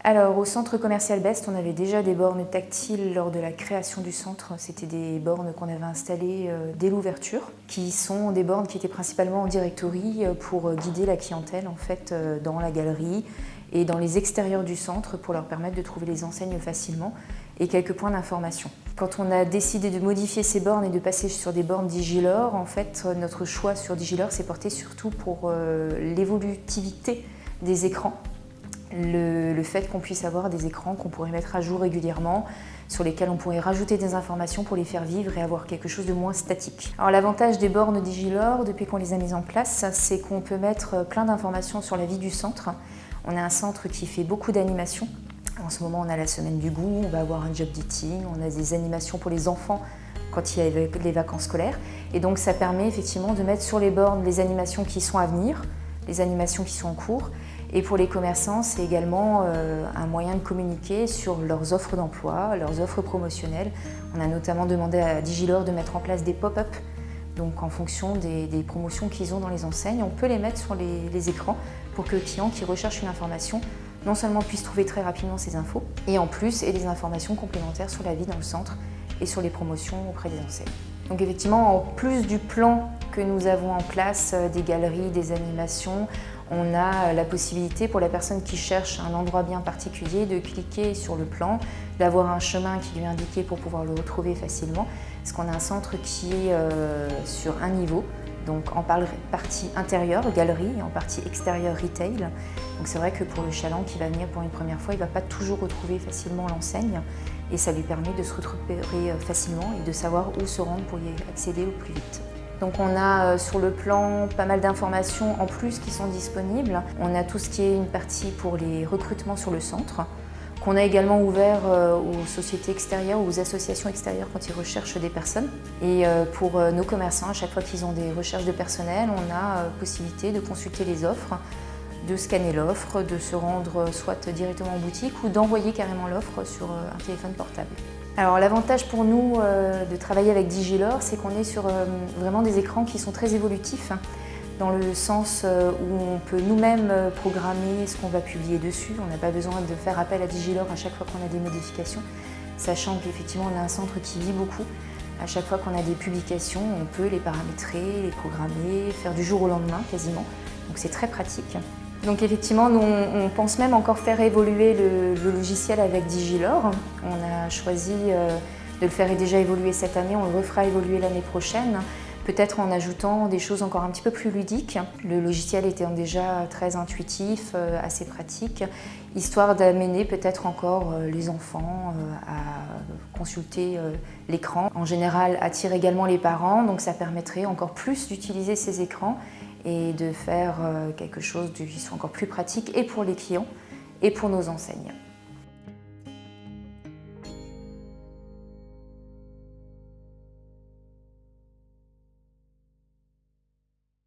Alors, au centre commercial Best, on avait déjà des bornes tactiles lors de la création du centre. C'était des bornes qu'on avait installées dès l'ouverture, qui sont des bornes qui étaient principalement en directory pour guider la clientèle en fait, dans la galerie et dans les extérieurs du centre pour leur permettre de trouver les enseignes facilement et quelques points d'information. Quand on a décidé de modifier ces bornes et de passer sur des bornes Digilor, en fait, notre choix sur Digilor s'est porté surtout pour l'évolutivité des écrans. Le fait qu'on puisse avoir des écrans qu'on pourrait mettre à jour régulièrement, sur lesquels on pourrait rajouter des informations pour les faire vivre et avoir quelque chose de moins statique. Alors l'avantage des bornes Digilor, depuis qu'on les a mises en place, c'est qu'on peut mettre plein d'informations sur la vie du centre. On a un centre qui fait beaucoup d'animations. En ce moment, on a la semaine du goût, on va avoir un job dating, on a des animations pour les enfants quand il y a les vacances scolaires. Et donc ça permet effectivement de mettre sur les bornes les animations qui sont à venir, les animations qui sont en cours. Et pour les commerçants, c'est également un moyen de communiquer sur leurs offres d'emploi, leurs offres promotionnelles. On a notamment demandé à Digilor de mettre en place des pop-up. Donc en fonction des promotions qu'ils ont dans les enseignes, on peut les mettre sur les écrans pour que le client qui recherche une information non seulement puisse trouver très rapidement ces infos, et en plus ait des informations complémentaires sur la vie dans le centre et sur les promotions auprès des enseignes. Donc effectivement, en plus du plan que nous avons en place, des galeries, des animations, on a la possibilité pour la personne qui cherche un endroit bien particulier de cliquer sur le plan, d'avoir un chemin qui lui est indiqué pour pouvoir le retrouver facilement, parce qu'on a un centre qui est sur un niveau, donc en partie intérieure, galerie, et en partie extérieure, retail. Donc c'est vrai que pour le chaland qui va venir pour une première fois, il ne va pas toujours retrouver facilement l'enseigne, et ça lui permet de se repérer facilement et de savoir où se rendre pour y accéder au plus vite. Donc on a sur le plan pas mal d'informations en plus qui sont disponibles. On a tout ce qui est une partie pour les recrutements sur le centre, qu'on a également ouvert aux sociétés extérieures, aux associations extérieures quand ils recherchent des personnes. Et pour nos commerçants, à chaque fois qu'ils ont des recherches de personnel, on a possibilité de consulter les offres, de scanner l'offre, de se rendre soit directement en boutique ou d'envoyer carrément l'offre sur un téléphone portable. Alors l'avantage pour nous de travailler avec Digilor, c'est qu'on est sur vraiment des écrans qui sont très évolutifs, dans le sens où on peut nous-mêmes programmer ce qu'on va publier dessus. On n'a pas besoin de faire appel à Digilor à chaque fois qu'on a des modifications, sachant qu'effectivement on a un centre qui vit beaucoup. À chaque fois qu'on a des publications, on peut les paramétrer, les programmer, faire du jour au lendemain quasiment. Donc c'est très pratique. Donc effectivement, nous, on pense même encore faire évoluer le logiciel avec Digilor. On a choisi de le faire déjà évoluer cette année, on le refera évoluer l'année prochaine, peut-être en ajoutant des choses encore un petit peu plus ludiques. Le logiciel étant déjà très intuitif, assez pratique, histoire d'amener peut-être encore les enfants à consulter l'écran. En général, attire également les parents, donc ça permettrait encore plus d'utiliser ces écrans et de faire quelque chose qui soit encore plus pratique et pour les clients et pour nos enseignes.